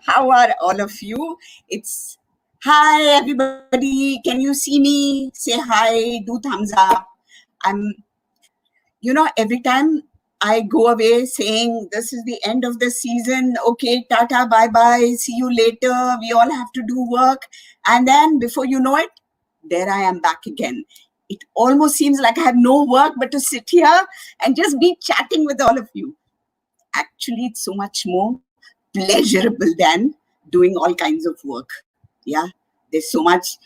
How are all of you? It's hi, everybody. Can you see me? Say hi, do thumbs up. I'm, every time I go away saying this is the end of the season. Okay, tata, bye bye. See you later. We all have to do work. And then before you know it, there I am back again. It almost seems like I have no work but to sit here and just be chatting with all of you. Actually, it's so much more pleasurable than doing all kinds of work. Yeah, there's so much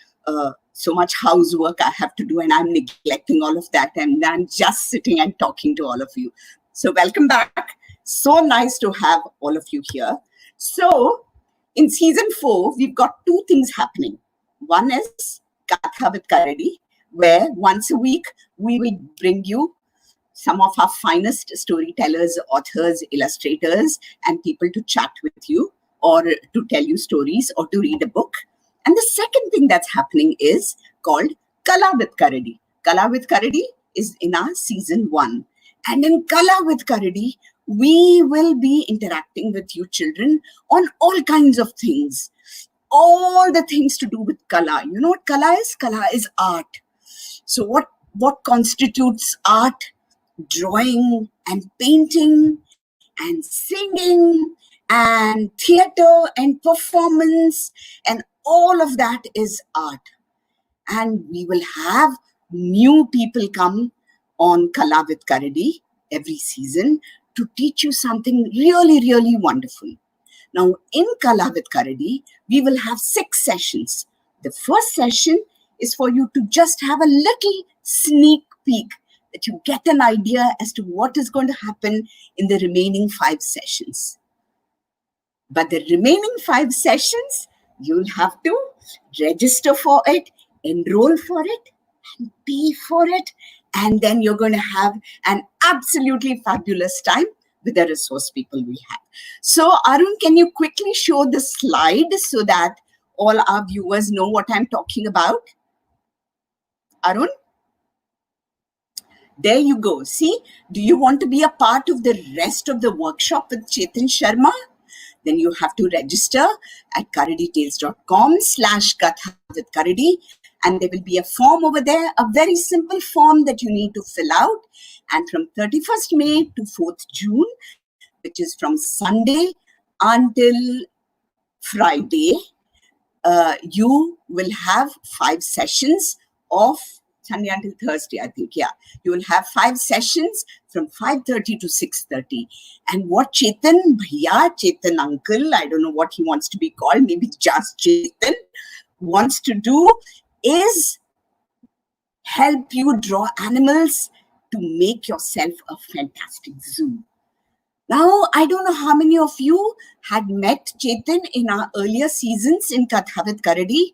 housework I have to do, and I'm neglecting all of that, and I'm just sitting and talking to all of you. So welcome back. So nice to have all of you here. So in season 4, we've got two things happening. One is Katha with Karadi, where once a week we will bring you some of our finest storytellers, authors, illustrators, and people to chat with you or to tell you stories or to read a book. And the second thing that's happening is called Kala with Karadi. Kala with Karadi is in our season 1. And in Kala with Karadi, we will be interacting with you children on all kinds of things. All the things to do with Kala. You know what Kala is? Kala is art. So what constitutes art? Drawing and painting and singing and theater and performance, and all of that is art. And we will have new people come on Kala with Karadi every season to teach you something really, really wonderful. Now, in Kala with Karadi, we will have 6 sessions. The first session is for you to just have a little sneak peek, that you get an idea as to what is going to happen in the remaining 5 sessions. But the remaining 5 sessions, you'll have to register for it, enroll for it, and pay for it. And then you're going to have an absolutely fabulous time with the resource people we have. So, Arun, can you quickly show the slide so that all our viewers know what I'm talking about? Arun? There you go. See, do you want to be a part of the rest of the workshop with Chetan Sharma? Then you have to register at karaditales.com/katha with Karadi, and there will be a form over there, a very simple form that you need to fill out. And from 31st May to 4th June, which is from Sunday until Friday, you will have 5 sessions of Sunday until Thursday, I think. Yeah, you will have 5 sessions from 5:30 to 6:30. And what Chetan Bhaiya, Chetan Uncle, I don't know what he wants to be called, maybe just Chetan, wants to do is help you draw animals to make yourself a fantastic zoo. Now, I don't know how many of you had met Chetan in our earlier seasons in Katha with Karadi.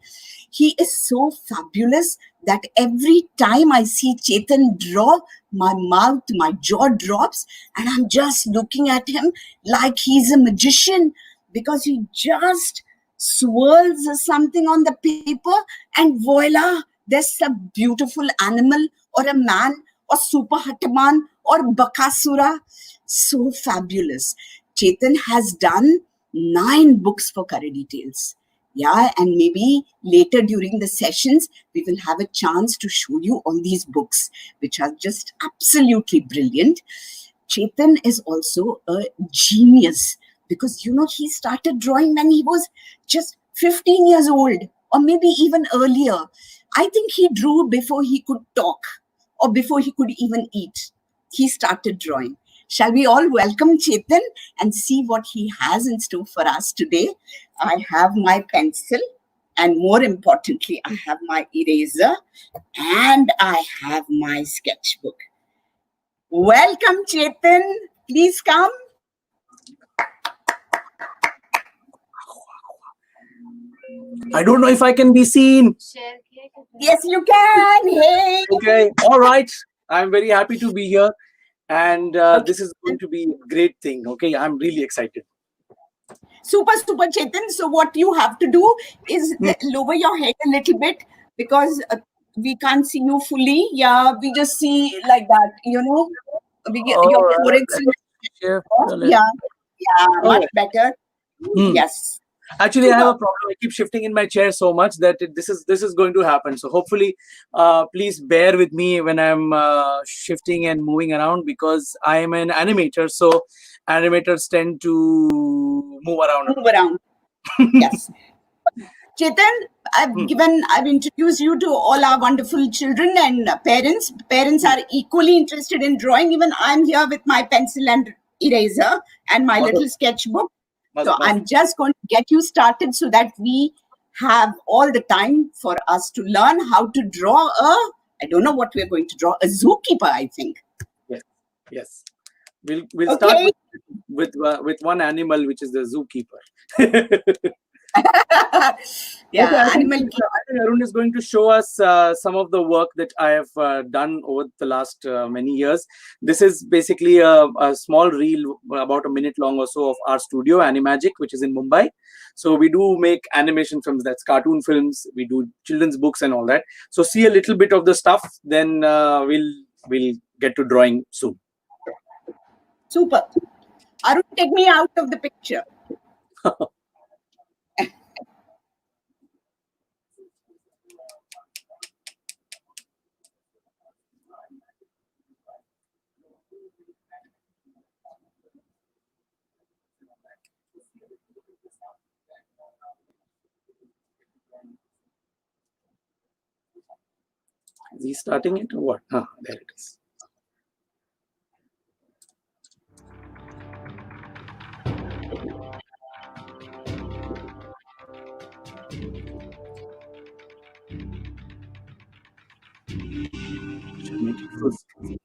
He is so fabulous that every time I see Chetan draw, my jaw drops, and I'm just looking at him like he's a magician, because he just swirls something on the paper and voila, there's a beautiful animal or a man or Super Hatman or Bakasura. So fabulous. Chetan has done 9 books for Karadi Tales. Yeah, and maybe later during the sessions, we will have a chance to show you all these books, which are just absolutely brilliant. Chetan is also a genius because, he started drawing when he was just 15 years old, or maybe even earlier. I think he drew before he could talk or before he could even eat. He started drawing. Shall we all welcome Chetan and see what he has in store for us today? I have my pencil, and more importantly, I have my eraser, and I have my sketchbook. Welcome, Chetan. Please come. I don't know if I can be seen. Yes, you can. Hey. Okay. All right. I'm very happy to be here. And this is going to be a great thing. Okay. I'm really excited. Super, Chetan. So what you have to do is lower your head a little bit, because we can't see you fully. Yeah, we just see like that, We get your forehead. Yeah, much better. Hmm. Yes. Actually, I have a Super. problem. I keep shifting in my chair so much that this is going to happen. So hopefully, please bear with me when I'm shifting and moving around, because I am an animator. So animators tend to move around a Move around. lot. Yes. Chetan, Hmm. I've introduced you to all our wonderful children and parents. Parents Hmm. are equally interested in drawing. Even I'm here with my pencil and eraser and my Mother, little sketchbook. mother, So mother. I'm just going to get you started so that we have all the time for us to learn how to draw I don't know what we're going to draw, a zookeeper, I think. Yes, yes. We'll start Okay. with one animal, which is the zookeeper. Okay, Yeah, animal. I think Arun is going to show us some of the work that I have done over the last many years. This is basically a small reel, about a minute long or so, of our studio, Animagic, which is in Mumbai. So we do make animation films, that's cartoon films. We do children's books and all that. So see a little bit of the stuff, then we'll get to drawing soon. Super. Arun, take me out of the picture. Is he starting it or what? There it is. Should make it full screen.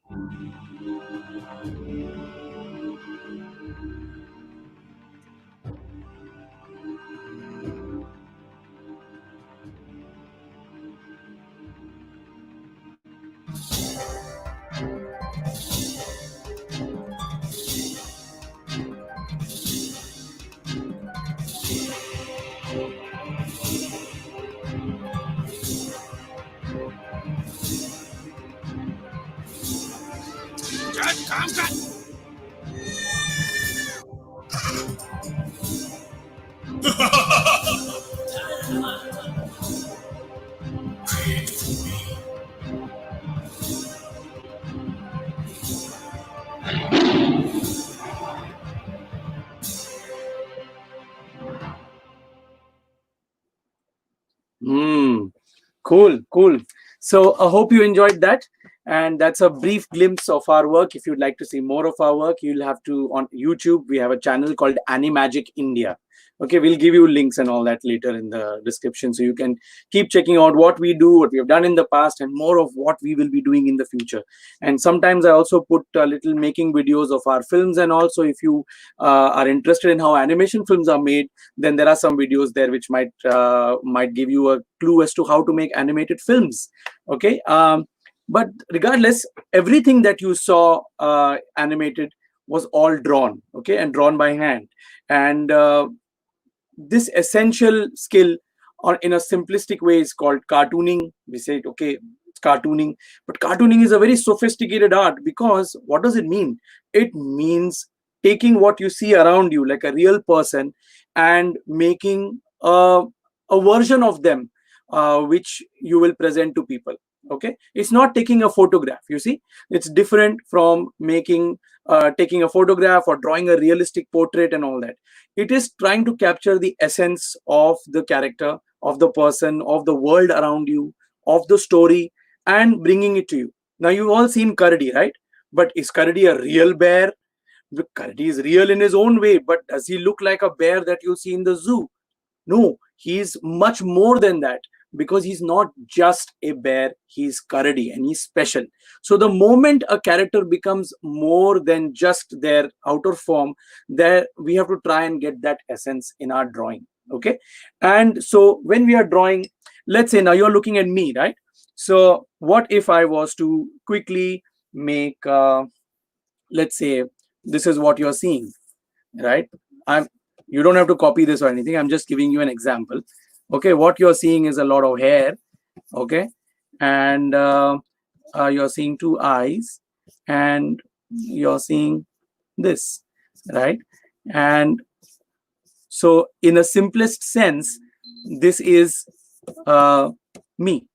Hmm. Cool, cool. So I hope you enjoyed that. And that's a brief glimpse of our work. If you'd like to see more of our work, you'll have to, on YouTube, we have a channel called Animagic India. Okay, we'll give you links and all that later in the description. So you can keep checking out what we do, what we have done in the past, and more of what we will be doing in the future. And sometimes I also put little making videos of our films. And also, if you are interested in how animation films are made, then there are some videos there which might give you a clue as to how to make animated films. Okay, but regardless, everything that you saw animated was all drawn, okay, and drawn by hand. And this essential skill, or in a simplistic way, is called cartooning. We say it, okay, it's cartooning, but cartooning is a very sophisticated art, because what does it mean? It means taking what you see around you like a real person and making a version of them, which you will present to people. Okay, it's not taking a photograph, you see. It's different from making taking a photograph or drawing a realistic portrait and all that. It is trying to capture the essence of the character, of the person, of the world around you, of the story, and bringing it to you. Now, you've all seen Karadi, right? But is Karadi a real bear? Karadi is real in his own way, but does he look like a bear that you see in the zoo? No, he's much more than that, because he's not just a bear, he's Karadi and he's special. So the moment a character becomes more than just their outer form, there we have to try and get that essence in our drawing. Okay. And so when we are drawing, let's say now you're looking at me, right? So what if I was to quickly make let's say this is what you're seeing, right? I'm You don't have to copy this or anything, I'm just giving you an example. Okay, what you're seeing is a lot of hair. Okay, and you're seeing two eyes, and you're seeing this, right? And So in a simplest sense, this is me.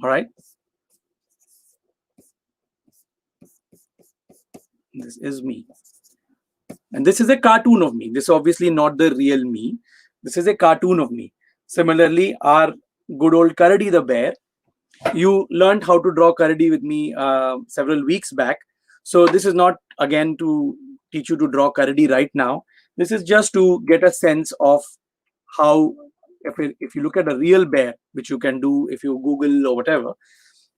All right, this is me, and this is a cartoon of me. This is obviously not the real me. This is a cartoon of me. Similarly, our good old Karadi the bear, you learned how to draw Karadi with me several weeks back. So this is not again to teach you to draw Karadi right now. This is just to get a sense of how, if you look at a real bear, which you can do if you Google or whatever,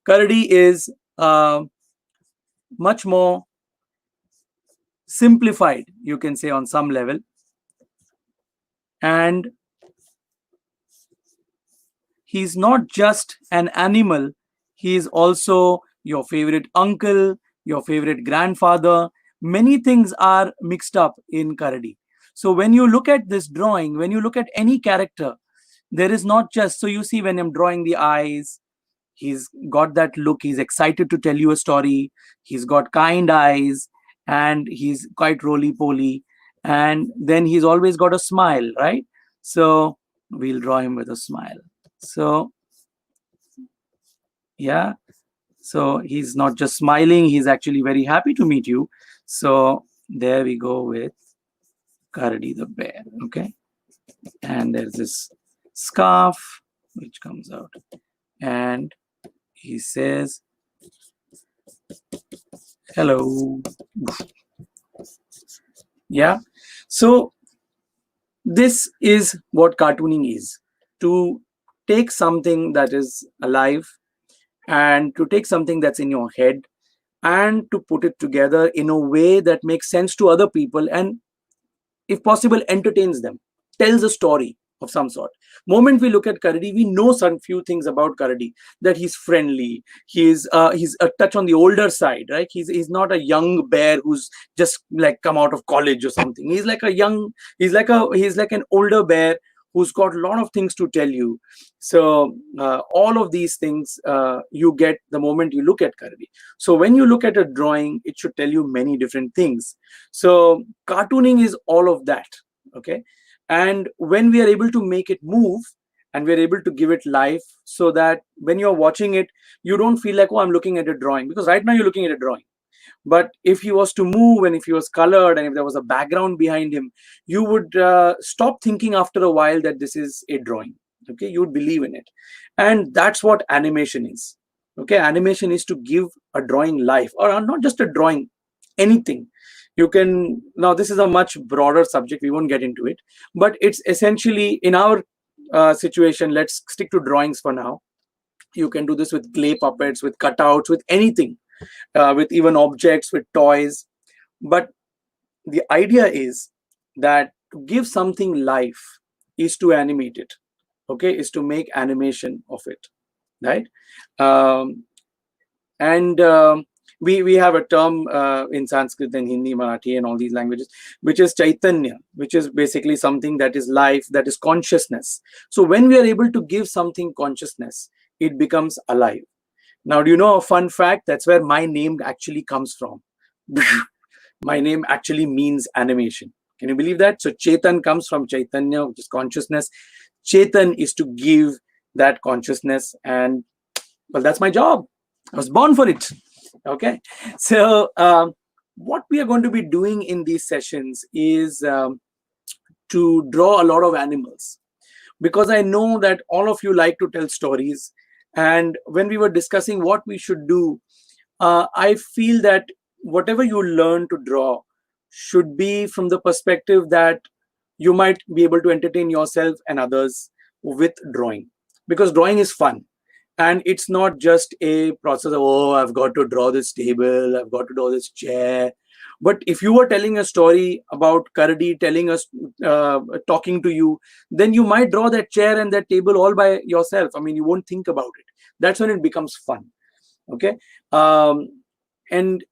Karadi is much more simplified, you can say, on some level. And he's not just an animal, he is also your favorite uncle, your favorite grandfather. Many things are mixed up in Karadi. So when you look at this drawing, when you look at any character, there is not just, so you see when I'm drawing the eyes, he's got that look, he's excited to tell you a story, he's got kind eyes, and he's quite roly-poly, and then he's always got a smile, right? So we'll draw him with a smile. So yeah, so he's not just smiling, he's actually very happy to meet you. So there we go with Karadi the bear. Okay, and there's this scarf which comes out, and he says hello. Yeah, so this is what cartooning is: to take something that is alive and to take something that's in your head and to put it together in a way that makes sense to other people, and if possible entertains them, tells a story of some sort. Moment we look at Karadi, we know some few things about Karadi, that he's friendly, he's a touch on the older side, right? He's not a young bear who's just like come out of college or something. He's like an older bear who's got a lot of things to tell you. So all of these things you get the moment you look at Karadi. So when you look at a drawing, it should tell you many different things. So cartooning is all of that. Okay, and when we are able to make it move and we're able to give it life, so that when you're watching it, you don't feel like, oh, I'm looking at a drawing, because right now you're looking at a drawing. But if he was to move and if he was colored and if there was a background behind him, you would stop thinking after a while that this is a drawing. Okay, you would believe in it. And that's what animation is. Okay, animation is to give a drawing life, or not just a drawing, anything. You can, now this is a much broader subject, we won't get into it, but it's essentially, in our situation, let's stick to drawings for now. You can do this with clay puppets, with cutouts, with anything, with even objects, with toys. But the idea is that to give something life is to animate it. Okay, is to make animation of it, right? And we have a term in Sanskrit and Hindi, Marathi, and all these languages, which is Chaitanya, which is basically something that is life, that is consciousness. So when we are able to give something consciousness, it becomes alive. Now, do you know a fun fact? That's where my name actually comes from. My name actually means animation. Can you believe that? So Chetan comes from Chaitanya, which is consciousness. Chetan is to give that consciousness, and well, that's my job. I was born for it. Okay, so what we are going to be doing in these sessions is to draw a lot of animals, because I know that all of you like to tell stories. And when we were discussing what we should do, I feel that whatever you learn to draw should be from the perspective that you might be able to entertain yourself and others with drawing, because drawing is fun. And it's not just a process of, oh, I've got to draw this table, I've got to draw this chair. But if you were telling a story about Karadi, telling us, talking to you, then you might draw that chair and that table all by yourself. I mean, you won't think about it. That's when it becomes fun. Okay. And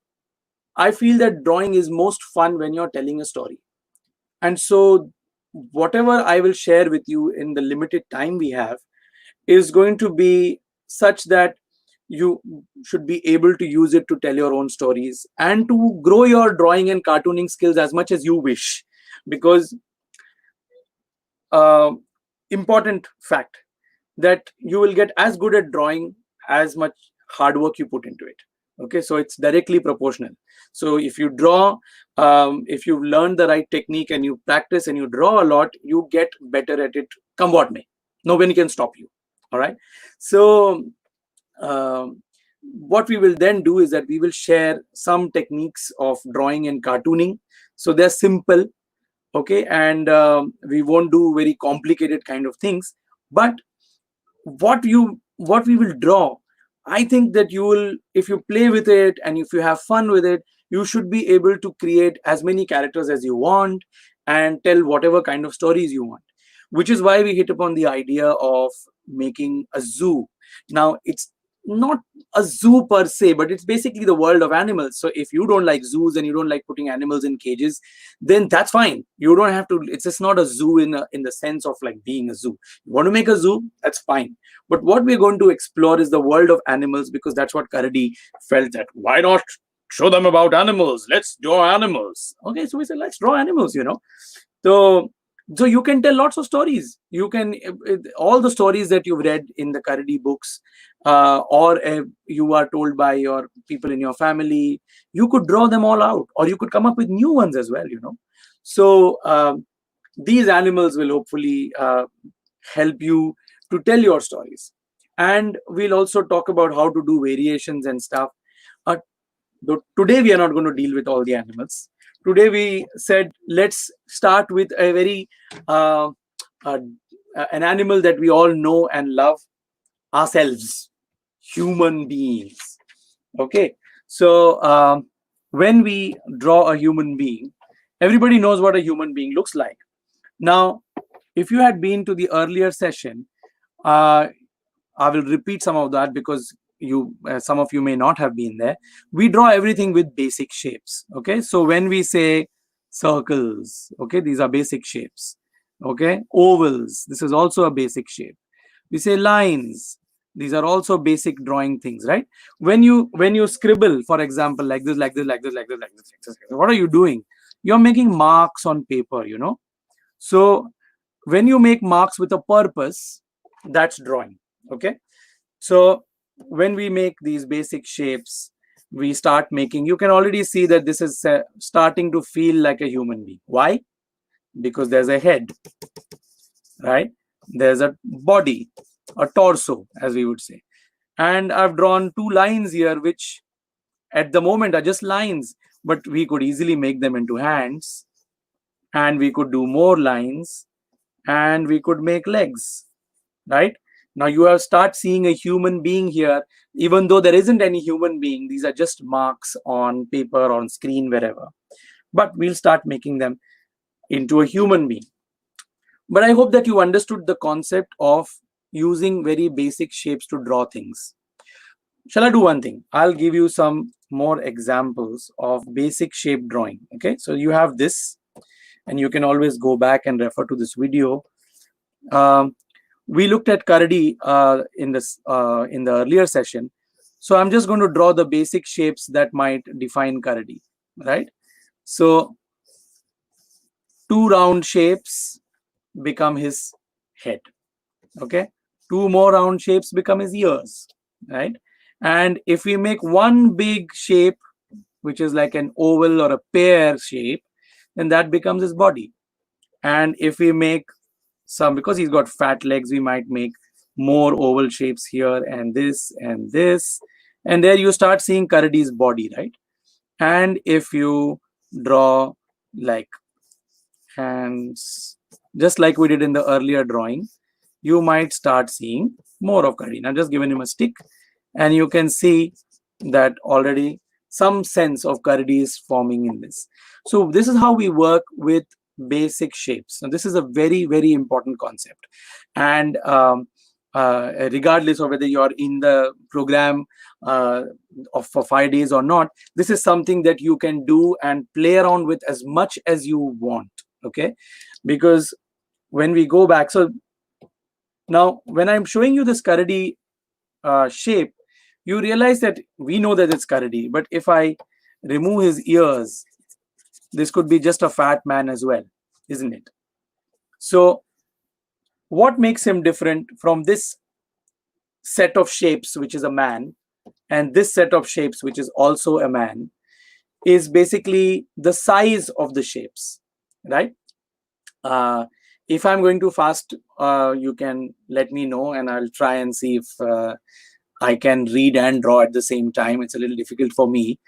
I feel that drawing is most fun when you're telling a story. And so whatever I will share with you in the limited time we have is going to be such that you should be able to use it to tell your own stories and to grow your drawing and cartooning skills as much as you wish. Because uh, important fact that you will get as good at drawing as much hard work you put into it. Okay, so it's directly proportional. So if you draw, if you've learned the right technique and you practice and you draw a lot, you get better at it, come what may. Nobody can stop you. All right. So what we will then do is that we will share some techniques of drawing and cartooning. So they're simple, okay, and we won't do very complicated kind of things. But what we will draw, I think that you will, if you play with it and if you have fun with it, you should be able to create as many characters as you want and tell whatever kind of stories you want, which is why we hit upon the idea of making a zoo. Now it's not a zoo per se, but it's basically the world of animals. So if you don't like zoos and you don't like putting animals in cages, then that's fine. You don't have to, it's just not a zoo in the sense of like being a zoo. You want to make a zoo, that's fine. But what we're going to explore is the world of animals, because that's what Karadi felt that why not show them about animals? Let's draw animals. Okay, so we said let's draw animals, you know. So so you can tell lots of stories. You can all the stories that you've read in the Karadi books, or you are told by your people in your family, you could draw them all out, or you could come up with new ones as well, you know. So these animals will hopefully help you to tell your stories. And we'll also talk about how to do variations and stuff. uh, Today we are not going to deal with all the animals. Today we said let's start with a very uh, uh, an animal that we all know and love, ourselves, human beings. Okay, so when we draw a human being, everybody knows what a human being looks like. Now if you had been to the earlier session, uh, I will repeat some of that because some of you may not have been there. We draw everything with basic shapes. Okay, so when we say circles, okay, these are basic shapes. Okay, ovals, this is also a basic shape. We say lines, these are also basic drawing things, right? When you scribble, for example, like this, like this, like this, like this, like this, like this, what are you doing? You're making marks on paper, you know. So when you make marks with a purpose, that's drawing. Okay, so when we make these basic shapes, we start making, you can already see that this is starting to feel like a human being. Why? Because there's a head, right? There's a body, a torso, as we would say. And I've drawn two lines here, which at the moment are just lines, but we could easily make them into hands, and we could do more lines, and we could make legs, right? Now you have start seeing a human being here, even though there isn't any human being. These are just marks on paper, on screen, wherever. But we'll start making them into a human being. But I hope that you understood the concept of using very basic shapes to draw things. Shall I do one thing? I'll give you some more examples of basic shape drawing. Okay, so you have this, and you can always go back and refer to this video. We looked at Karadi in the earlier session. So I'm just going to draw the basic shapes that might define Karadi, right? So two round shapes become his head. Okay, two more round shapes become his ears, right? And if we make one big shape, which is like an oval or a pear shape, then that becomes his body. And if we make some, because he's got fat legs, we might make more oval shapes here, and this and this, and there you start seeing Karadi's body, right? And if you draw like hands, just like we did in the earlier drawing, you might start seeing more of Karadi. Now just given him a stick, and you can see that already some sense of Karadi is forming in this. So this is how we work with basic shapes. So this is a very, very important concept. And regardless of whether you're in the program for 5 days or not, this is something that you can do and play around with as much as you want. Okay, because when we go back, so now when I'm showing you this Karadi shape, you realize that we know that it's Karadi, but if I remove his ears, this could be just a fat man as well, isn't it? So What makes him different from this set of shapes, which is a man, and this set of shapes, which is also a man, is basically the size of the shapes, right? Uh, if I'm going too fast, you can let me know, and I'll try and see if I can read and draw at the same time. It's a little difficult for me.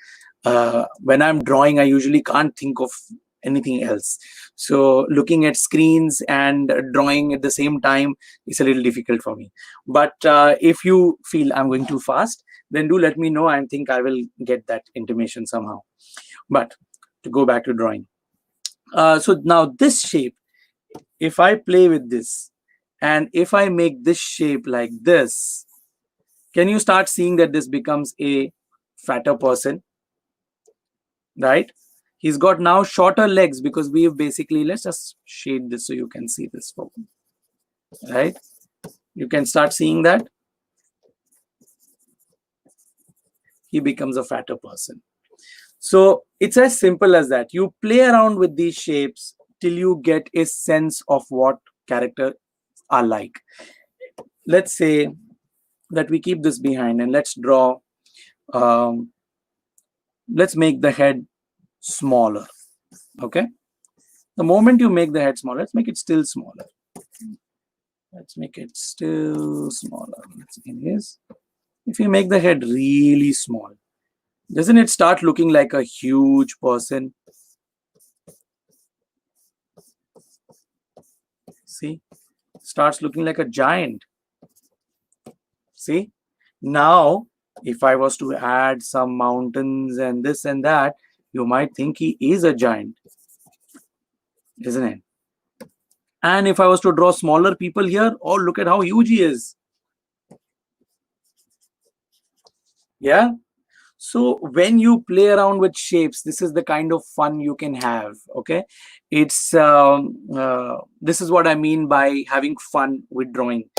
When I'm drawing, I usually can't think of anything else. So looking at screens and drawing at the same time is a little difficult for me. But if you feel I'm going too fast, then do let me know. I think I will get that intimation somehow. But to go back to drawing. So now this shape, if I play with this, and if I make this shape like this, can you start seeing that this becomes a fatter person, right? He's got now shorter legs because we've basically, let's just shade this so you can see this, right? You can start seeing that he becomes a fatter person. So it's as simple as that. You play around with these shapes till you get a sense of what character are like. Let's say that we keep this behind and let's draw, let's make the head smaller, okay? The moment you make the head smaller, let's make it still smaller. Let's make it still smaller. Let's erase. If you make the head really small, doesn't it start looking like a huge person? See, starts looking like a giant. See, now if I was to add some mountains and this and that, you might think he is a giant, isn't it? And if I was to draw smaller people here, oh, look at how huge he is. Yeah. So when you play around with shapes, this is the kind of fun you can have. Okay, it's this is what I mean by having fun with drawing.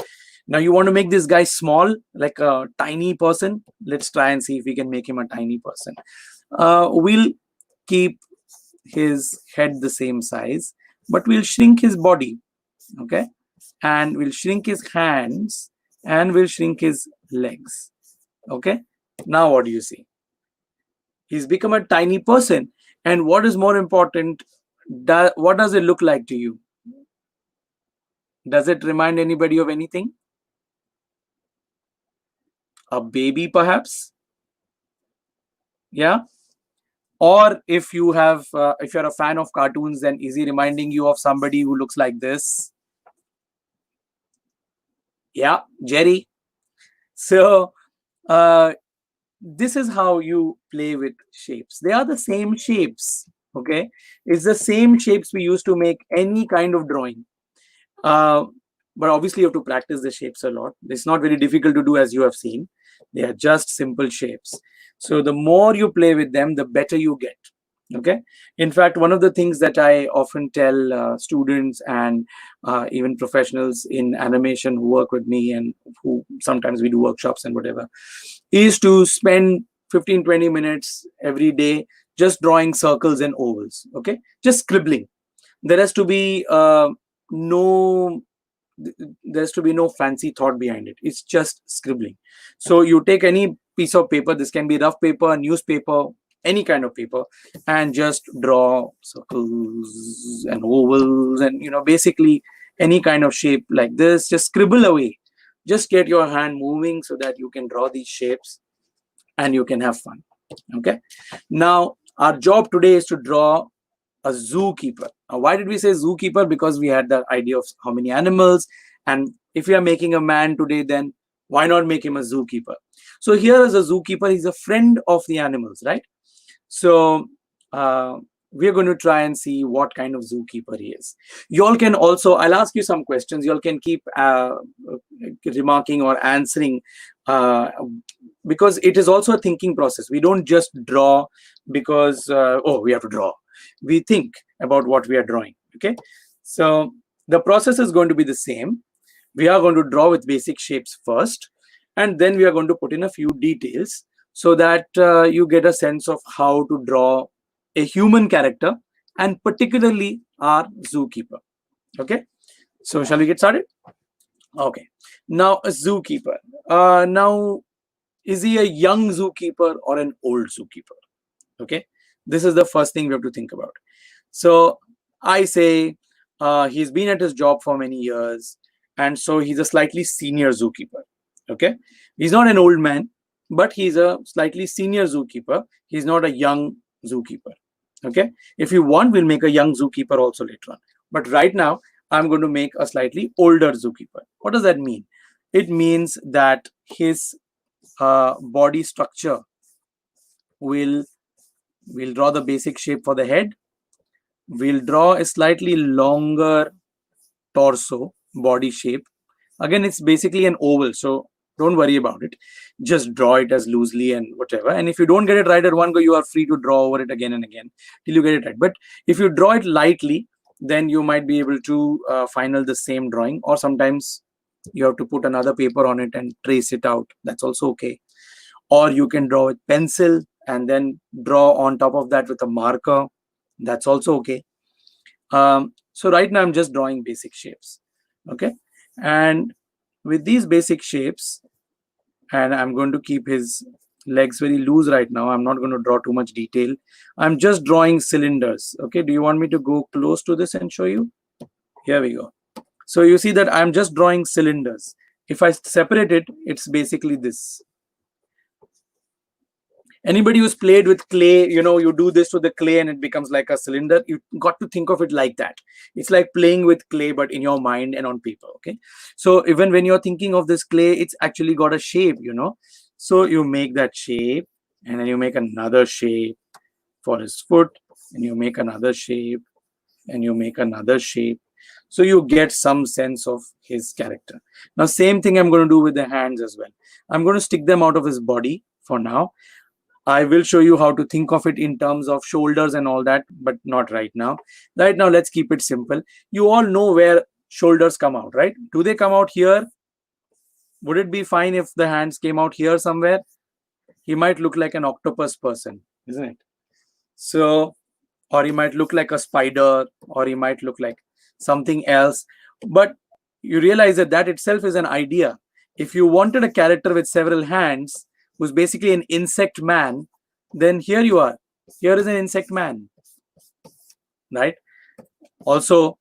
Now you want to make this guy small, like a tiny person. Let's try and see if we can make him a tiny person. We'll keep his head the same size, but we'll shrink his body. Okay, and we'll shrink his hands and we'll shrink his legs. Okay, now what do you see? He's become a tiny person. And what is more important, what does it look like to you? Does it remind anybody of anything? A baby, perhaps? Yeah. Or if you have, if you're a fan of cartoons, then is he reminding you of somebody who looks like this? Yeah, Jerry. So this is how you play with shapes. They are the same shapes. Okay, it's the same shapes we used to make any kind of drawing. But obviously you have to practice the shapes a lot. It's not very difficult to do, as you have seen. They are just simple shapes. So the more you play with them, the better you get. Okay. In fact, one of the things that I often tell students and even professionals in animation who work with me and who sometimes we do workshops and whatever, is to spend 15-20 minutes every day just drawing circles and ovals. Okay, just scribbling. There has to be no there's to be no fancy thought behind it. It's just scribbling. So you take any piece of paper, this can be rough paper, newspaper, any kind of paper, and just draw circles and ovals and basically any kind of shape like this. Just scribble away. Just get your hand moving so that you can draw these shapes and you can have fun. Okay, now our job today is to draw a zookeeper. Why did we say zookeeper? Because we had the idea of how many animals, and if we are making a man today, then why not make him a zookeeper? So here is a zookeeper. He's a friend of the animals, right? So we're going to try and see what kind of zookeeper he is. You all can also, I'll ask you some questions. You all can keep remarking or answering because it is also a thinking process. We don't just draw because, oh, we have to draw. We think about what we are drawing. Okay, so the process is going to be the same. We are going to draw with basic shapes first, and then we are going to put in a few details so that you get a sense of how to draw a human character, and particularly our zookeeper. Okay, So shall we get started? Okay. Now a zookeeper. Now, is he a young zookeeper or an old zookeeper? Okay. This is the first thing we have to think about. So I say he's been at his job for many years, and so he's a slightly senior zookeeper. Okay. He's not an old man, but he's a slightly senior zookeeper. He's not a young zookeeper. Okay. If you want, we'll make a young zookeeper also later on. But right now, I'm going to make a slightly older zookeeper. What does that mean? It means that his body structure will, we'll draw the basic shape for the head. We'll draw a slightly longer torso body shape. Again, it's basically an oval, so don't worry about it. Just draw it as loosely and whatever. And if you don't get it right at one go, you are free to draw over it again and again till you get it right. But if you draw it lightly, then you might be able to final the same drawing, or sometimes you have to put another paper on it and trace it out. That's also okay. Or you can draw with pencil and then draw on top of that with a marker. That's also okay. So right now I'm just drawing basic shapes. Okay. And with these basic shapes, and I'm going to keep his legs very loose right now. I'm not going to draw too much detail. I'm just drawing cylinders. Okay. Do you want me to go close to this and show you? Here we go. So you see that I'm just drawing cylinders. If I separate it, it's basically this. Anybody who's played with clay, you know, you do this to the clay and it becomes like a cylinder. You got to think of it like that. It's like playing with clay, but in your mind and on paper. Okay. So even when you're thinking of this clay, it's actually got a shape, you know. So you make that shape, and then you make another shape for his foot, and you make another shape, and you make another shape. So you get some sense of his character. Now, same thing I'm going to do with the hands as well. I'm going to stick them out of his body for now. I will show you how to think of it in terms of shoulders and all that, but not right now. Right now, let's keep it simple. You all know where shoulders come out, right? Do they come out here? Would it be fine if the hands came out here somewhere? He might look like an octopus person, isn't it? So, or he might look like a spider, or he might look like something else. But you realize that that itself is an idea. If you wanted a character with several hands, who's basically an insect man, then here you are. Here is an insect man, right? Also,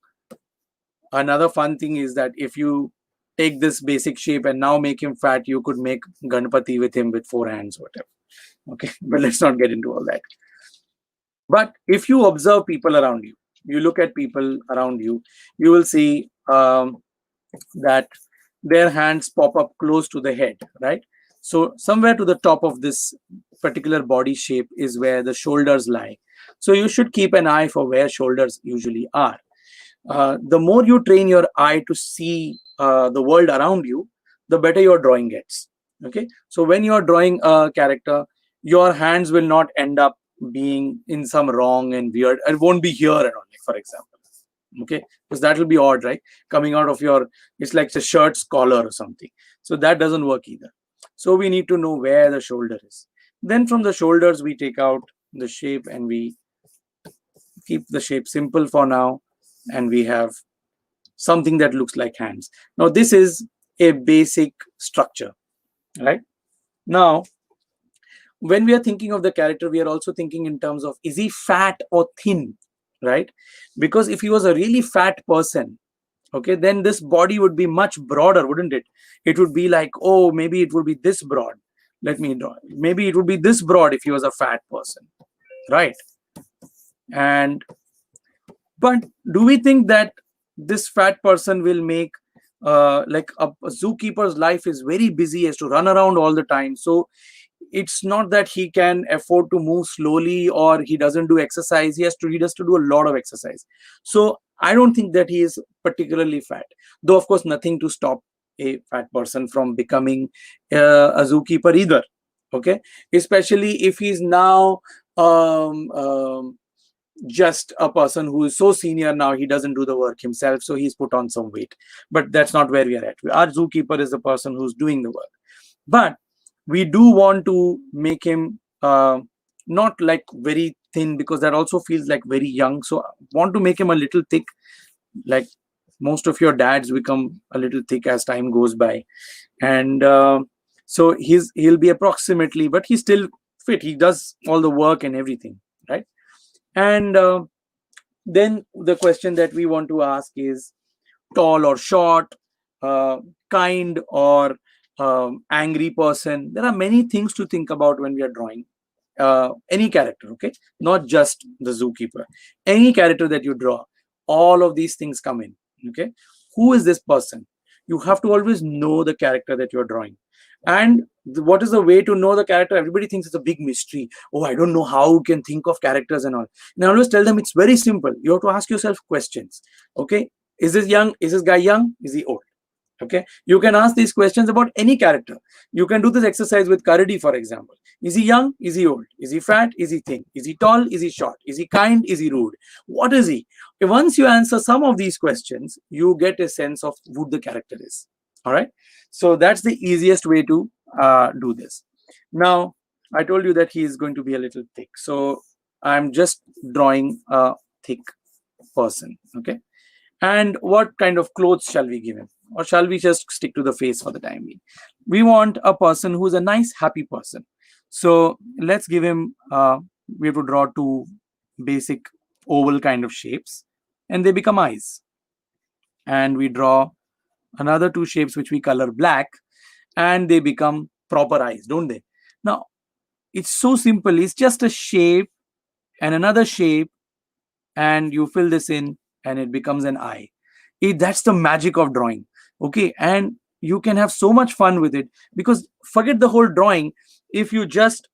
another fun thing is that if you take this basic shape and now make him fat, you could make Ganpati with him with 4 hands, whatever. Okay, but let's not get into all that. But if you observe people around you, you look at people around you, you will see that their hands pop up close to the head, right? So somewhere to the top of this particular body shape is where the shoulders lie. So you should keep an eye for where shoulders usually are. The more you train your eye to see the world around you, the better your drawing gets. Okay, so when you are drawing a character, your hands will not end up being in some wrong and weird. It won't be here and only, for example. Okay, because that will be odd, right? Coming out of your, it's like the shirt's collar or something. So that doesn't work either. So we need to know where the shoulder is. Then from the shoulders, we take out the shape and we keep the shape simple for now. And we have something that looks like hands. Now, this is a basic structure, right? Now, when we are thinking of the character, we are also thinking in terms of, is he fat or thin, right? Because if he was a really fat person, okay, then this body would be much broader, wouldn't it? It would be like, oh, maybe it would be this broad. Let me draw. Maybe it would be this broad if he was a fat person, right? And but do we think that this fat person will make like a zookeeper's life is very busy, he has to run around all the time, so it's not that he can afford to move slowly or he doesn't do exercise. He has to do a lot of exercise. So I don't think that he is particularly fat, though of course nothing to stop a fat person from becoming a zookeeper either. Okay, especially if he's now just a person who is so senior now, he doesn't do the work himself, so he's put on some weight. But that's not where we are at. Our zookeeper is the person who's doing the work, but we do want to make him not like very thin, because that also feels like very young. So I want to make him a little thick, like Most of your dads become a little thick as time goes by, and so he'll be approximately, but he's still fit. He does all the work and everything, right? And then the question that we want to ask is tall or short, uh, kind or angry person. There are many things to think about when we are drawing any character, okay? Not just the zookeeper. Any character that you draw, all of these things come in, okay? Who is this person? You have to always know the character that you're drawing. And what is the way to know the character? Everybody thinks it's a big mystery. Oh, I don't know how you can think of characters and all. And I always tell them it's very simple. You have to ask yourself questions, okay? Is this young? Is this guy young? Is he old? Okay, you can ask these questions about any character. You can do this exercise with Karadi, for example. Is he young? Is he old? Is he fat? Is he thin? Is he tall? Is he short? Is he kind? Is he rude? What is he? Once you answer some of these questions, you get a sense of who the character is. All right, so that's the easiest way to do this. Now, I told you that he is going to be a little thick, so I'm just drawing a thick person. Okay, and what kind of clothes shall we give him? Or shall we just stick to the face for the time being? We want a person who's a nice, happy person. So let's give him, we have to draw two basic oval kind of shapes, and they become eyes. And we draw another two shapes which we color black, and they become proper eyes, don't they? Now, it's so simple. It's just a shape and another shape, and you fill this in, and it becomes an eye. That's the magic of drawing, okay? And you can have so much fun with it, because forget the whole drawing. If you just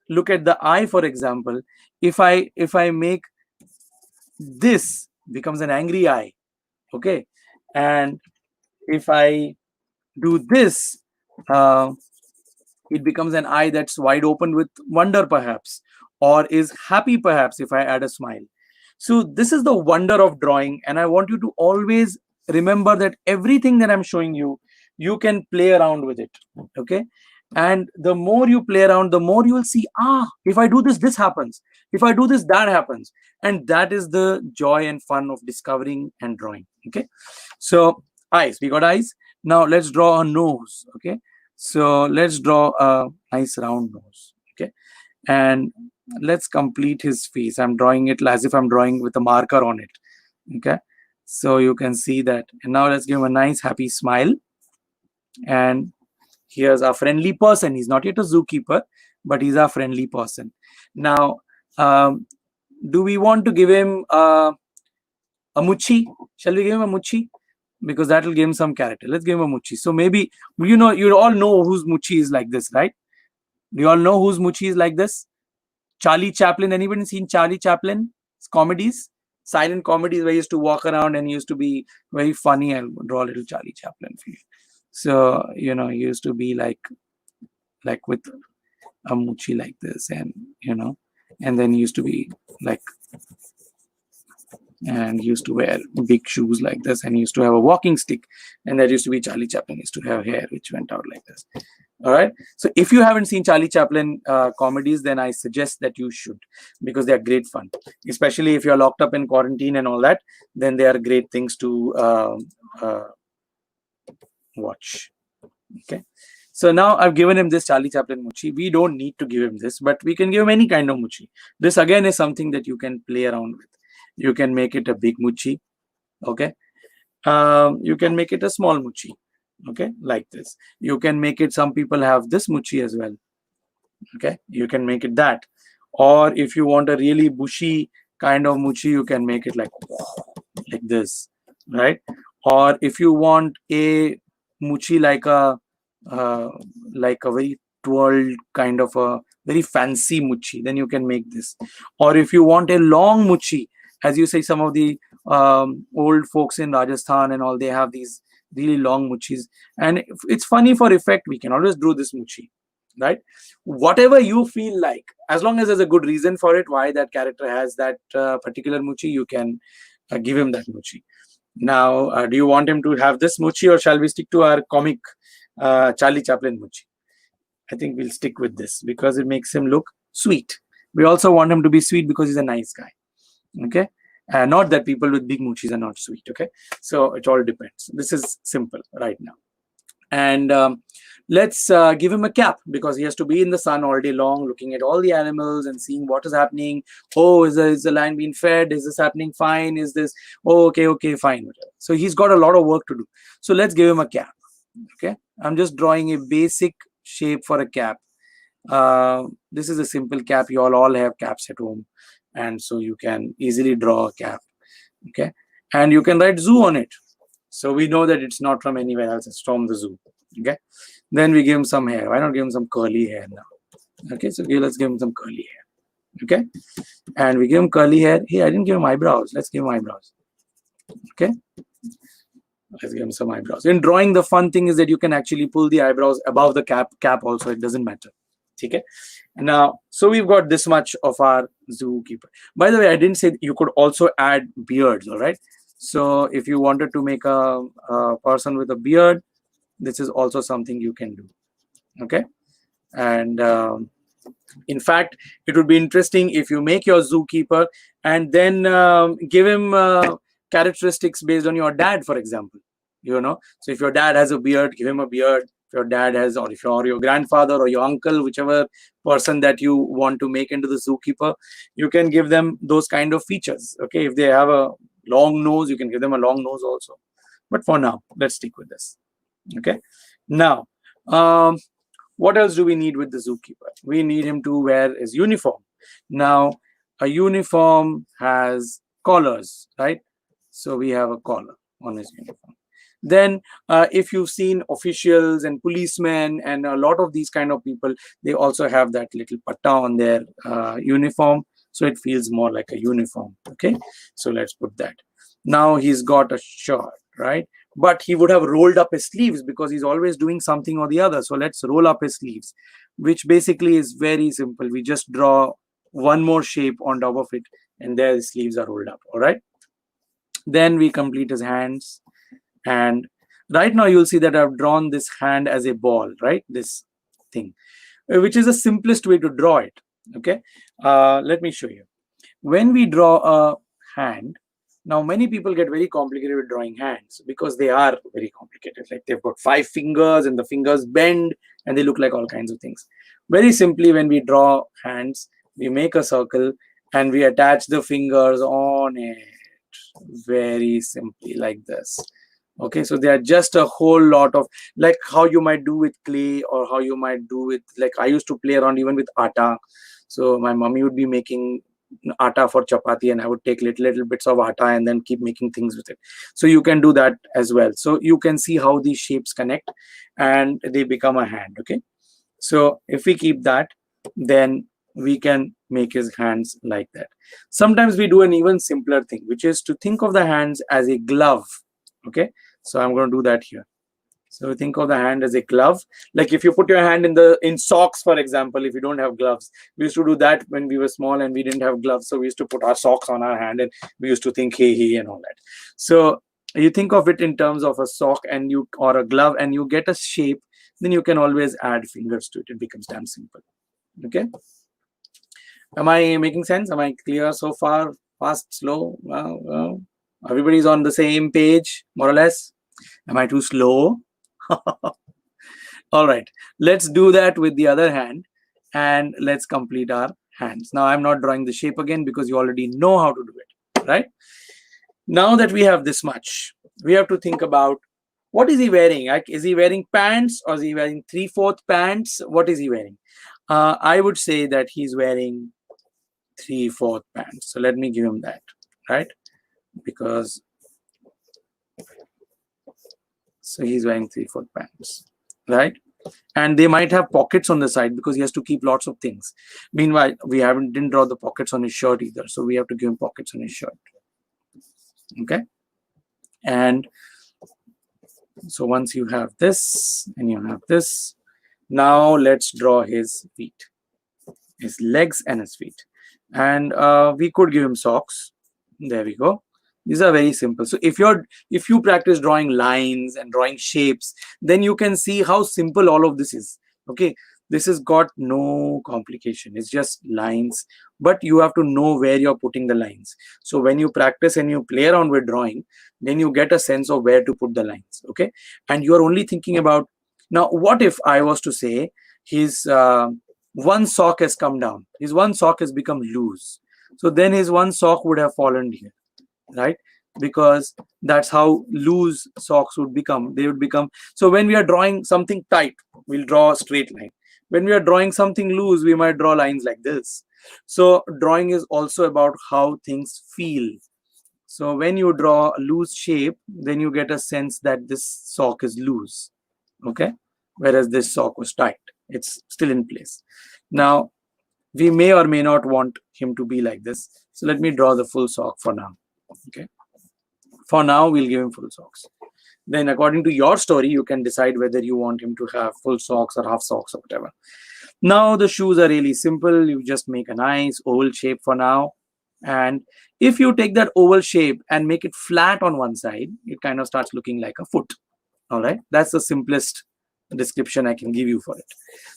look at the eye, for example, if I make this becomes an angry eye, okay? And if I do this, uh, it becomes an eye that's wide open with wonder, perhaps, or is happy, perhaps, if I add a smile. So this is the wonder of drawing, and I want you to always remember that everything that I'm showing you, you can play around with it, okay? And the more you play around, the more you will see, if I do this, this happens. If I do this, that happens. And that is the joy and fun of discovering and drawing, okay? So eyes, we got eyes. Now let's draw a nose, okay? So let's draw a nice round nose, okay? And let's complete his face. I'm drawing it as if I'm drawing with a marker on it, okay? So you can see that. And now let's give him a nice happy smile. And here's a friendly person. He's not yet a zookeeper, but he's a friendly person. Now, do we want to give him a muchi? Shall we give him a muchi? Because that will give him some character. Let's give him a muchi. So maybe, you all know whose muchi is like this, right? Do you all know whose muchi is like this? Charlie Chaplin. Anybody seen Charlie Chaplin's comedies? Silent comedies where he used to walk around and he used to be very funny. I'll draw a little Charlie Chaplin for you. So, he used to be like with a muchi like this, and, and then he used to be like, and he used to wear big shoes like this, and he used to have a walking stick, and that used to be Charlie Chaplin. He used to have hair which went out like this. All right, so if you haven't seen Charlie Chaplin comedies, then I suggest that you should, because they are great fun, especially if you're locked up in quarantine and all that. Then they are great things to watch. Okay, so now I've given him this Charlie Chaplin muchi. We don't need to give him this, but we can give him any kind of muchi. This again is something that you can play around with. You can make it a big muchi, okay? You can make it a small muchi, okay, like this. You can make it, some people have this muchi as well, okay? You can make it that. Or if you want a really bushy kind of muchi, you can make it like this, right? Or if you want a muchi like a very twirled kind of a very fancy muchi, then you can make this. Or if you want a long muchi, as you say, some of the old folks in Rajasthan and all, they have these really long muchis, and it's funny for effect, we can always do this muchi, right? Whatever you feel like, as long as there's a good reason for it, why that character has that particular muchi, you can give him that muchi. Now, do you want him to have this muchi, or shall we stick to our comic Charlie Chaplin muchi? I think we'll stick with this because it makes him look sweet. We also want him to be sweet because he's a nice guy. Okay, Not that people with big moochies are not sweet. Okay, so it all depends. This is simple right now. And let's give him a cap, because he has to be in the sun all day long looking at all the animals and seeing what is happening. Oh, is the lion being fed? Is this happening fine? Is this, oh, okay, fine, whatever. So he's got a lot of work to do. So let's give him a cap. Okay, I'm just drawing a basic shape for a cap. This is a simple cap. You all have caps at home, and so you can easily draw a cap. Okay, and you can write zoo on it, so we know that it's not from anywhere else, it's from the zoo. Okay, then we give him some hair. Why not give him some curly hair now? Okay, so let's give him some curly hair. Okay, and we give him curly hair. Hey, I didn't give him eyebrows. Let's give him eyebrows. Okay, let's give him some eyebrows. In drawing, the fun thing is that you can actually pull the eyebrows above the cap also. It doesn't matter. Okay, now, so we've got this much of our zookeeper. By the way, I didn't say you could also add beards. All right, so if you wanted to make a person with a beard, this is also something you can do. Okay, and in fact, it would be interesting if you make your zookeeper and then give him characteristics based on your dad, for example. So if your dad has a beard, give him a beard. If your dad has, or if you're your grandfather or your uncle, whichever person that you want to make into the zookeeper, you can give them those kind of features. Okay, if they have a long nose, you can give them a long nose also. But for now, let's stick with this. Okay, now what else do we need with the zookeeper? We need him to wear his uniform. Now, a uniform has collars, right? So we have a collar on his uniform. Then if you've seen officials and policemen and a lot of these kind of people, they also have that little patta on their uniform, so it feels more like a uniform. Okay, so let's put that. Now he's got a shirt, right? But he would have rolled up his sleeves because he's always doing something or the other. So let's roll up his sleeves, which basically is very simple. We just draw one more shape on top of it, and there the sleeves are rolled up. All right, then we complete his hands. And right now you'll see that I've drawn this hand as a ball, right? This thing, which is the simplest way to draw it. Okay, let me show you. When we draw a hand, now many people get very complicated with drawing hands because they are very complicated. Like they've got 5 fingers and the fingers bend and they look like all kinds of things. Very simply, when we draw hands, we make a circle and we attach the fingers on it very simply like this. Okay, so there are just a whole lot of, like how you might do with clay, or how you might do with, like I used to play around even with atta. So my mommy would be making atta for chapati and I would take little bits of atta and then keep making things with it. So you can do that as well. So you can see how these shapes connect and they become a hand. Okay, so if we keep that, then we can make his hands like that. Sometimes we do an even simpler thing, which is to think of the hands as a glove. Okay, so I'm going to do that here. So think of the hand as a glove. Like if you put your hand in socks, for example, if you don't have gloves, we used to do that when we were small and we didn't have gloves. So we used to put our socks on our hand and we used to think hey and all that. So you think of it in terms of a sock and or a glove, and you get a shape, then you can always add fingers to it. It becomes damn simple. Okay. Am I making sense? Am I clear so far? Fast, slow? Everybody's on the same page, more or less. Am I too slow? All right, let's do that with the other hand and let's complete our hands. Now I'm not drawing the shape again because you already know how to do it, right? Now that we have this much, we have to think about what is he wearing. Like, is he wearing pants or is he wearing 3/4 pants? What is he wearing? I would say that he's wearing 3/4 pants. So let me give him that, right? Because so he's wearing 3/4 pants, right? And they might have pockets on the side because he has to keep lots of things. Meanwhile, we didn't draw the pockets on his shirt either, so we have to give him pockets on his shirt. Okay, and so once you have this and you have this, now let's draw his feet, his legs and his feet, and we could give him socks. There we go. These are very simple. So if you practice drawing lines and drawing shapes, then you can see how simple all of this is. Okay, this has got no complication. It's just lines but you have to know where you're putting the lines. So when you practice and you play around with drawing, then you get a sense of where to put the lines. Okay, and you are only thinking about, now what if I was to say his one sock has come down, his one sock has become loose, so then his one sock would have fallen here, right? Because that's how loose socks would become. They would become, so when we are drawing something tight, we'll draw a straight line. When we are drawing something loose, we might draw lines like this. So drawing is also about how things feel. So when you draw a loose shape, then you get a sense that this sock is loose, okay, whereas this sock was tight, it's still in place. Now we may or may not want him to be like this, so let me draw the full sock for now. Okay, for now we'll give him full socks. Then according to your story, you can decide whether you want him to have full socks or half socks or whatever. Now the shoes are really simple. You just make a nice oval shape for now, and if you take that oval shape and make it flat on one side, it kind of starts looking like a foot. All right, that's the simplest description I can give you for it.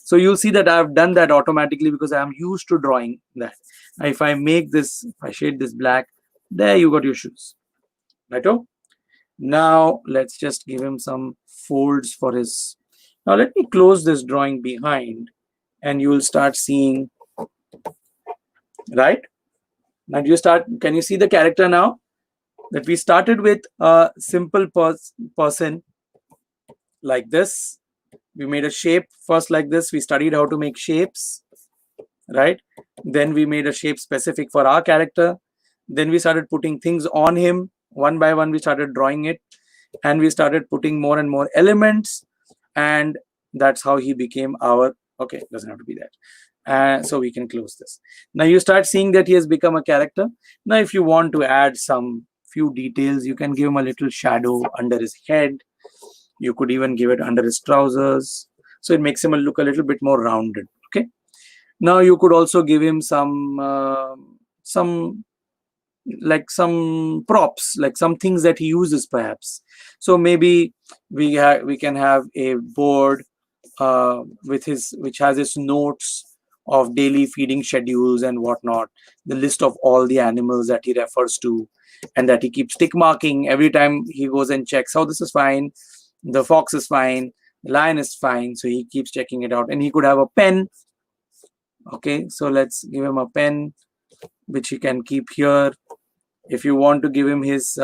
So you'll see that I've done that automatically because I'm used to drawing that. If I make this, if I shade this black, there you got your shoes, right? Oh, now let's just give him some folds for his. Now let me close this drawing behind, and you will start seeing, right? Now you start, can you see the character now? That we started with a simple person like this. We made a shape first like this. We studied how to make shapes, right? Then we made a shape specific for our character. Then we started putting things on him. One by one, we started drawing it, and we started putting more and more elements, and that's how he became our, okay, it doesn't have to be that. So we can close this. Now you start seeing that he has become a character. Now if you want to add some few details, you can give him a little shadow under his head. You could even give it under his trousers, so it makes him look a little bit more rounded. Okay, now you could also give him some like some props, like some things that he uses perhaps. So maybe we can have a board with his, which has his notes of daily feeding schedules and whatnot, the list of all the animals that he refers to, and that he keeps tick marking every time he goes and checks, oh, this is fine, the fox is fine, the lion is fine, so he keeps checking it out. And he could have a pen. Okay, so let's give him a pen which he can keep here. If you want to give him his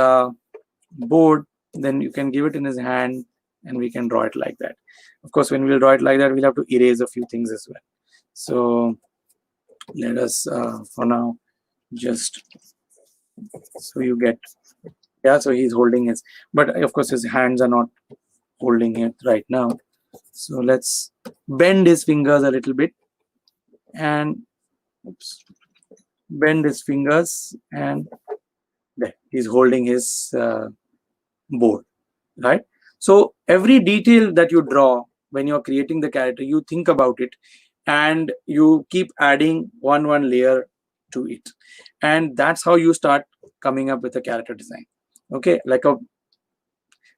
board, then you can give it in his hand, and we can draw it like that. Of course, when we'll draw it like that, we'll have to erase a few things as well. So let us for now just, so you get, yeah, so he's holding his, but of course his hands are not holding it right now. So let's bend his fingers a little bit, and oops, bend his fingers, and there he's holding his board, right? So every detail that you draw when you're creating the character, you think about it, and you keep adding one layer to it, and that's how you start coming up with a character design. Okay, like a,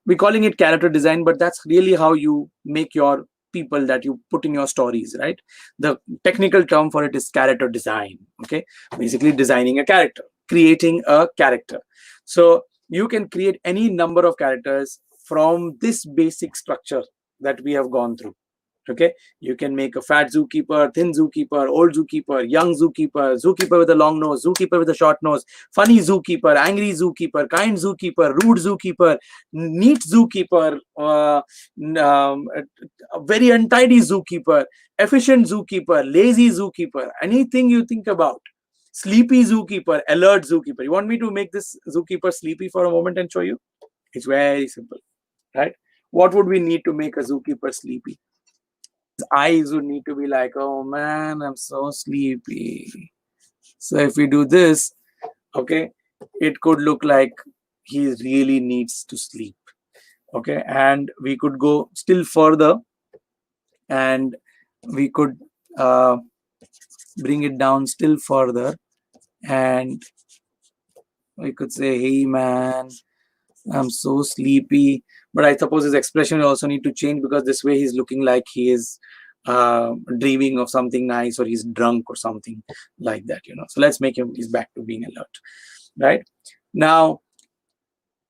we're calling it character design, but that's really how you make your people that you put in your stories, right? The technical term for it is character design. Okay, basically designing a character, creating a character. So you can create any number of characters from this basic structure that we have gone through. Okay, you can make a fat zookeeper, thin zookeeper, old zookeeper, young zookeeper, zookeeper with a long nose, zookeeper with a short nose, funny zookeeper, angry zookeeper, kind zookeeper, rude zookeeper, neat zookeeper, a very untidy zookeeper, efficient zookeeper, lazy zookeeper, anything you think about. Sleepy zookeeper, alert zookeeper. You want me to make this zookeeper sleepy for a moment and show you? It's very simple, right? What would we need to make a zookeeper sleepy? Eyes would need to be like, oh man, I'm so sleepy. So if we do this, okay, it could look like he really needs to sleep. Okay, and we could go still further, and we could bring it down still further, and we could say, hey man, I'm so sleepy. But I suppose his expression will also need to change, because this way he's looking like he is dreaming of something nice, or he's drunk or something like that, you know. So let's make him, he's back to being alert, right? Now,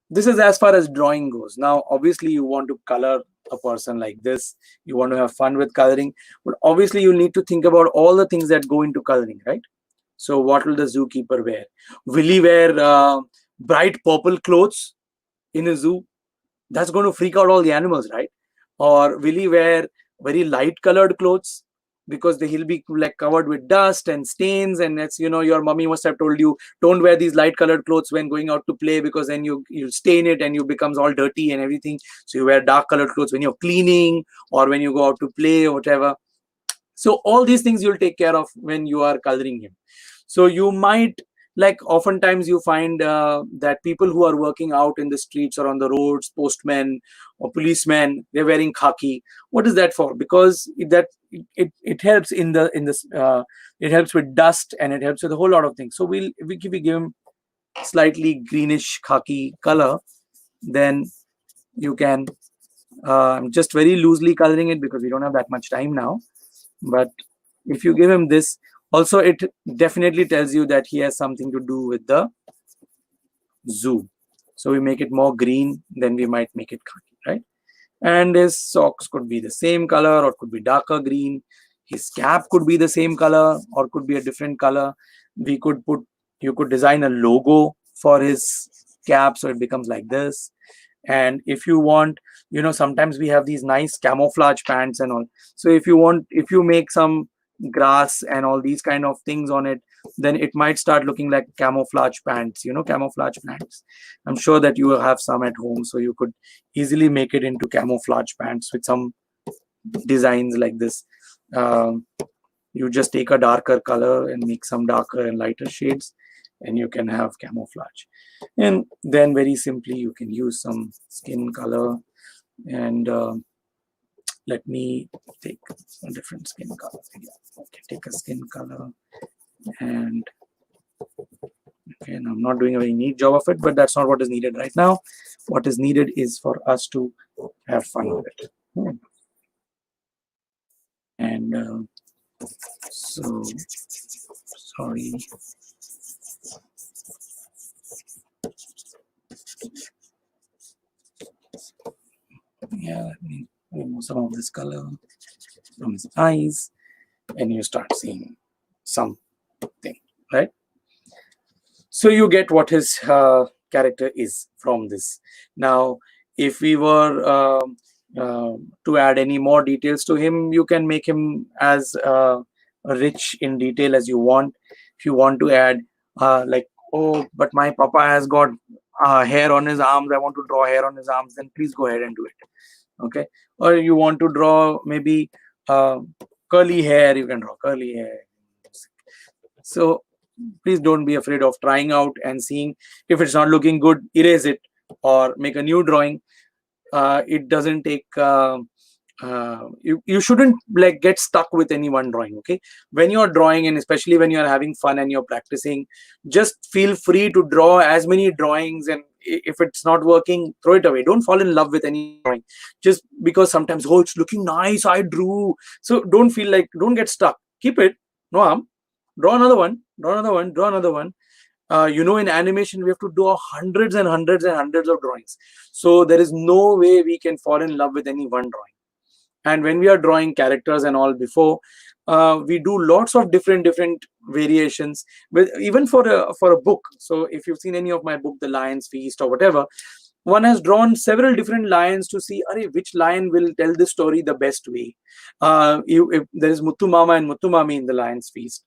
this is as far as drawing goes. Now, obviously, you want to color a person like this. You want to have fun with coloring, but obviously, you need to think about all the things that go into coloring, right? So, what will the zookeeper wear? Will he wear bright purple clothes in a zoo? That's going to freak out all the animals, right? Or will he wear very light colored clothes, because he'll be like covered with dust and stains, and it's, you know, your mommy must have told you, don't wear these light colored clothes when going out to play, because then you stain it and you becomes all dirty and everything. So you wear dark colored clothes when you're cleaning or when you go out to play or whatever. So all these things you'll take care of when you are coloring him. So you might, like, oftentimes you find that people who are working out in the streets or on the roads, postmen or policemen, they're wearing khaki. What is that for? Because it helps in this it helps with dust, and it helps with a whole lot of things. So we give him slightly greenish khaki color, then you can, just very loosely coloring it because we don't have that much time now. But if you give him this, also it definitely tells you that he has something to do with the zoo. So we make it more green, then we might make it khaki, right? And his socks could be the same color or could be darker green. His cap could be the same color or could be a different color. We could put, you could design a logo for his cap so it becomes like this. And if you want, you know, sometimes we have these nice camouflage pants and all. So if you want, if you make some grass and all these kind of things on it, then it might start looking like camouflage pants, you know, camouflage pants. I'm sure that you have some at home, so you could easily make it into camouflage pants with some designs like this. um, you just take a darker color and make some darker and lighter shades, and you can have camouflage. And then very simply you can use some skin color, and let me take a different skin color. Okay, take a skin color, and okay, and I'm not doing a very neat job of it, but that's not what is needed right now. What is needed is for us to have fun with it. And so, sorry. Yeah, let me remove some of this color from his eyes, and you start seeing something, right? So you get what his character is from this. Now, if we were to add any more details to him, you can make him as rich in detail as you want. If you want to add, like, oh, but my papa has got hair on his arms, I want to draw hair on his arms, then please go ahead and do it. Okay. Or you want to draw maybe curly hair, you can draw curly hair. So please don't be afraid of trying out and seeing. If it's not looking good, erase it or make a new drawing. It doesn't take you shouldn't like get stuck with any one drawing. Okay, when you're drawing, and especially when you're having fun and you're practicing, just feel free to draw as many drawings, and if it's not working, throw it away. Don't fall in love with any drawing just because sometimes, oh, it's looking nice, I drew. So don't feel like, don't get stuck, keep it, no harm. Draw another one, draw another one, draw another one. You know, in animation, we have to do hundreds and hundreds and hundreds of drawings. So there is no way we can fall in love with any one drawing. And when we are drawing characters and all before, we do lots of different variations, with even for a book. So if you've seen any of my book, The Lion's Feast or whatever, one has drawn several different lions to see, which lion will tell the story the best way. If there is Muttu Mama and Muttu Mami in The Lion's Feast,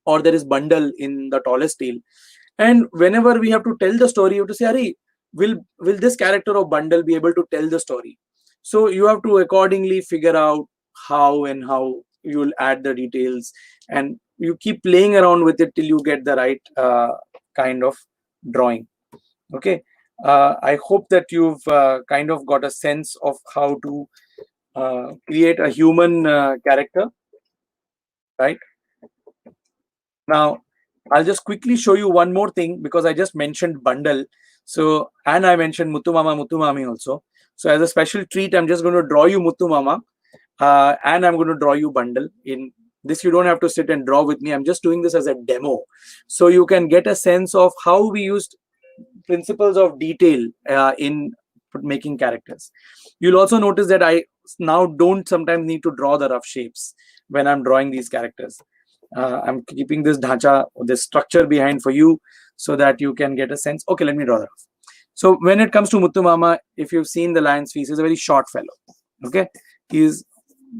or there is Bundle in The Tallest Tale. And whenever we have to tell the story, you have to say, will this character of Bundle be able to tell the story? So you have to accordingly figure out how you will add the details, and you keep playing around with it till you get the right kind of drawing. Okay. I hope that you've kind of got a sense of how to create a human character, right? Now, I'll just quickly show you one more thing, because I just mentioned Bundle. So, and I mentioned Muttu Mama, Muttu Mami also. So as a special treat, I'm just going to draw you Muttu Mama. and I'm going to draw you bundle. In this, you don't have to sit and draw with me. I'm just doing this as a demo, so you can get a sense of how we used principles of detail in making characters. You'll also notice that I now don't sometimes need to draw the rough shapes when I'm drawing these characters. I'm keeping this dhacha, this structure behind for you, so that you can get a sense. Okay, let me draw the rough. So when it comes to Muthu Mama, if you've seen the lion's face, he's a very short fellow. Okay, he's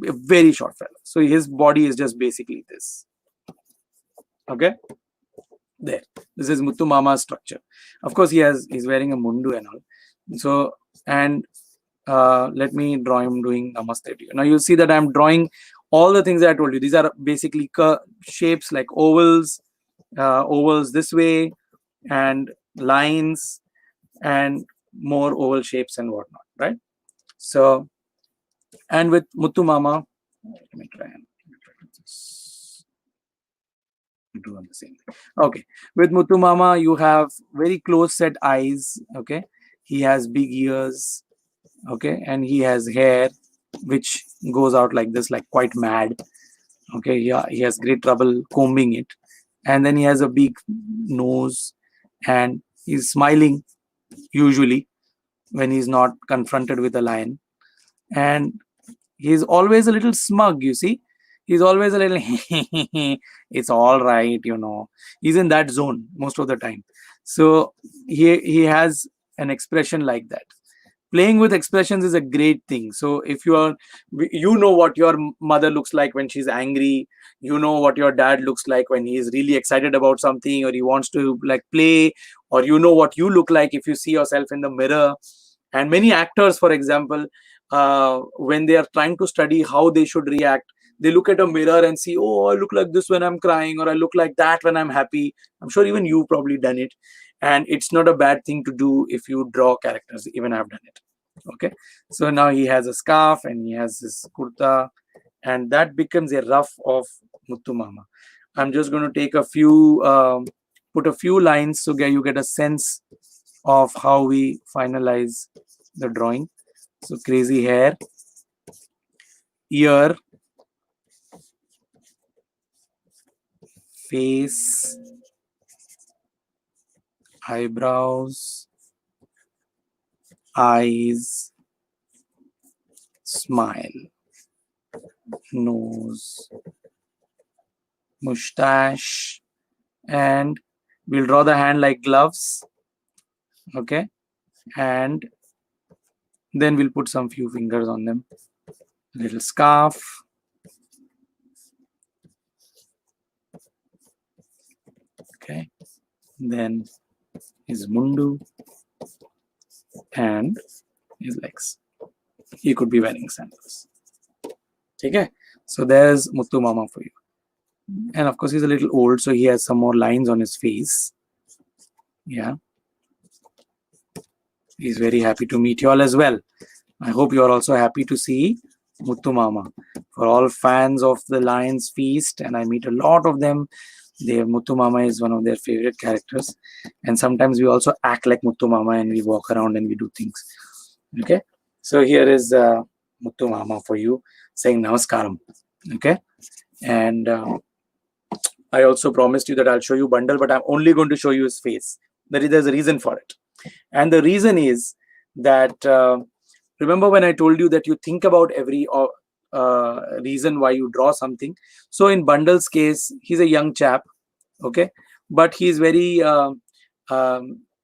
a very short fellow. So his body is just basically this. Okay, there. This is Muthu Mama's structure. Of course, he's wearing a mundu and all. So, and let me draw him doing namaste to you. Now you'll see that I'm drawing all the things that I told you. These are basically shapes like ovals, ovals this way, and lines, and more oval shapes and whatnot, right? So, and with Muthu Mama, let me try and do on the same thing. Okay, with Muthu Mama, you have very close set eyes. Okay, he has big ears. Okay, and he has hair which goes out like this, like quite mad. Okay, yeah, he has great trouble combing it, and then he has a big nose, and he's smiling usually when he's not confronted with a lion, and he's always a little smug, you see. He's always a little it's all right, you know. He's in that zone most of the time. So he has an expression like that. Playing with expressions is a great thing. So if you know what your mother looks like when she's angry, you know what your dad looks like when he's really excited about something, or he wants to like play, or you know what you look like if you see yourself in the mirror. And many actors, for example, when they are trying to study how they should react, they look at a mirror and see, oh, I look like this when I'm crying, or I look like that when I'm happy. I'm sure even you've probably done it, and it's not a bad thing to do if you draw characters. Even I've done it. Okay, so now he has a scarf and he has his kurta, and that becomes a rough of Muthu Mama. I'm just going to take a few put a few lines so you get a sense of how we finalize the drawing. So crazy hair, ear, face, eyebrows, eyes, smile, nose, mustache, and we'll draw the hand like gloves. Okay, and then we'll put some few fingers on them. Little scarf. Okay, then his mundu and his legs. He could be wearing sandals. Okay, so there's Muthu Mama for you. And of course, he's a little old, so he has some more lines on his face. Yeah, he's very happy to meet you all as well. I hope you are also happy to see Muthu Mama. For all fans of the Lion's Feast, and I meet a lot of them, Muthu Mama is one of their favorite characters. And sometimes we also act like Muthu Mama and we walk around and we do things. Okay, so here is Muthu Mama for you, saying Namaskaram. Okay, and I also promised you that I'll show you bundle, but I'm only going to show you his face. There's a reason for it. And the reason is that remember when I told you that you think about every reason why you draw something. So in Bundle's case, he's a young chap, okay, but he's very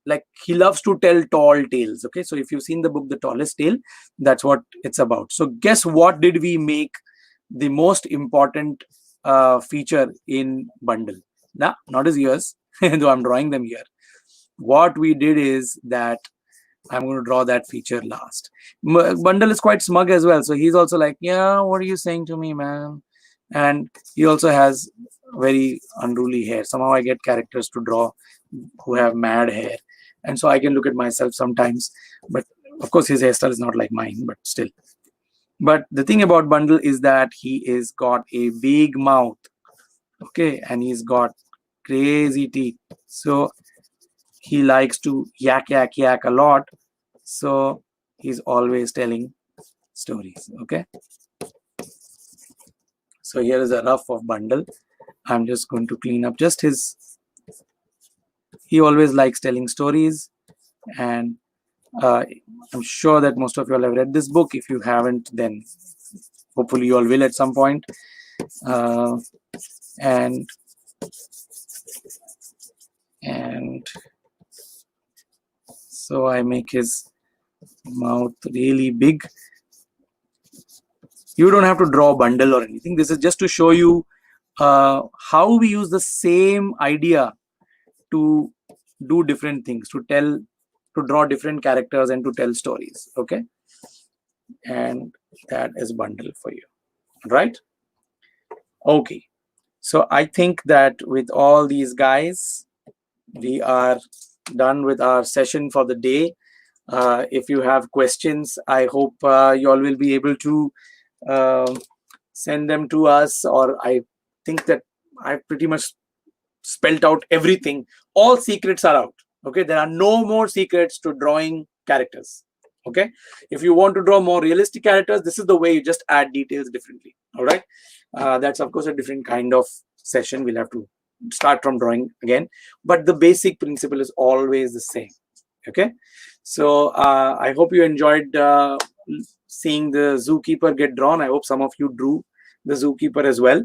like he loves to tell tall tales. Okay, so if you've seen the book The Tallest Tale, that's what it's about. So guess what did we make the most important feature in Bundle? Nah, not his ears, though I'm drawing them here. What we did is that I'm going to draw that feature last. Bundle is quite smug as well. So he's also like, yeah, what are you saying to me, man? And he also has very unruly hair. Somehow I get characters to draw who have mad hair. And so I can look at myself sometimes. But of course, his hairstyle is not like mine, but still. But the thing about Bundle is that he is got a big mouth. Okay. And he's got crazy teeth. So he likes to yak a lot, so he's always telling stories. Okay, So here is a rough of bundle. I'm just going to clean up just his. He always likes telling stories, and I'm sure that most of you all have read this book. If you haven't, then hopefully you all will at some point. Uh, and so I make his mouth really big. You don't have to draw a bundle or anything. This is just to show you how we use the same idea to do different things, to draw different characters and to tell stories. Okay, and that is bundle for you, right? Okay, so I think that with all these guys, we are done with our session for the day. If you have questions, I hope you all will be able to send them to us, or I think that I pretty much spelt out everything. All secrets are out. Okay, there are no more secrets to drawing characters. Okay, if you want to draw more realistic characters, this is the way. You just add details differently. All right, that's of course a different kind of session. We'll have to start from drawing again, but the basic principle is always the same. Okay, so I hope you enjoyed seeing the zookeeper get drawn. I hope some of you drew the zookeeper as well,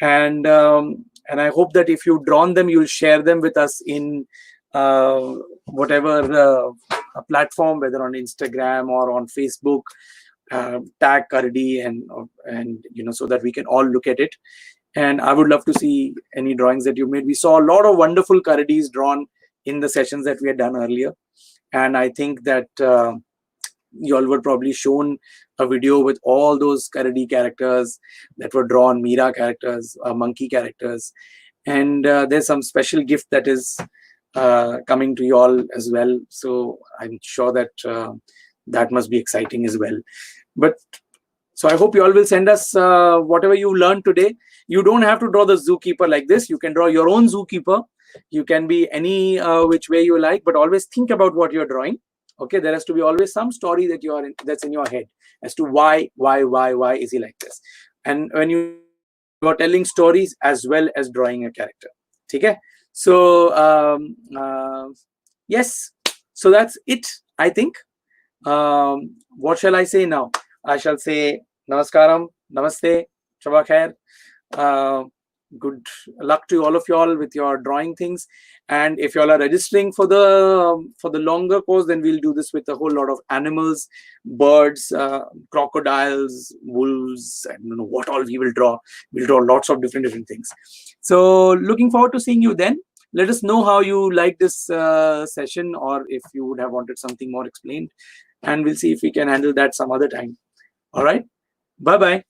and I hope that if you've drawn them, you'll share them with us in whatever platform, whether on Instagram or on Facebook. Tag Karadi and so that we can all look at it. And I would love to see any drawings that you made. We saw a lot of wonderful Karadis drawn in the sessions that we had done earlier, and I think that you all were probably shown a video with all those Karadi characters that were drawn, Meera characters, monkey characters, and there's some special gift that is coming to you all as well. So I'm sure that that must be exciting as well. But so I hope you all will send us whatever you learned today. You don't have to draw the zookeeper like this. You can draw your own zookeeper. You can be any which way you like, but always think about what you're drawing. Okay, there has to be always some story that that's in your head as to why is he like this. And when you are telling stories as well as drawing a character. Okay, so yes, so that's it. I think. What shall I say now? I shall say namaskaram, namaste, shabak khair. Good luck to all of y'all with your drawing things. And if y'all are registering for the longer course, then we'll do this with a whole lot of animals, birds, crocodiles, wolves, and what all we will draw. We'll draw lots of different things. So looking forward to seeing you then. Let us know how you like this session, or if you would have wanted something more explained, and we'll see if we can handle that some other time. All right, bye bye.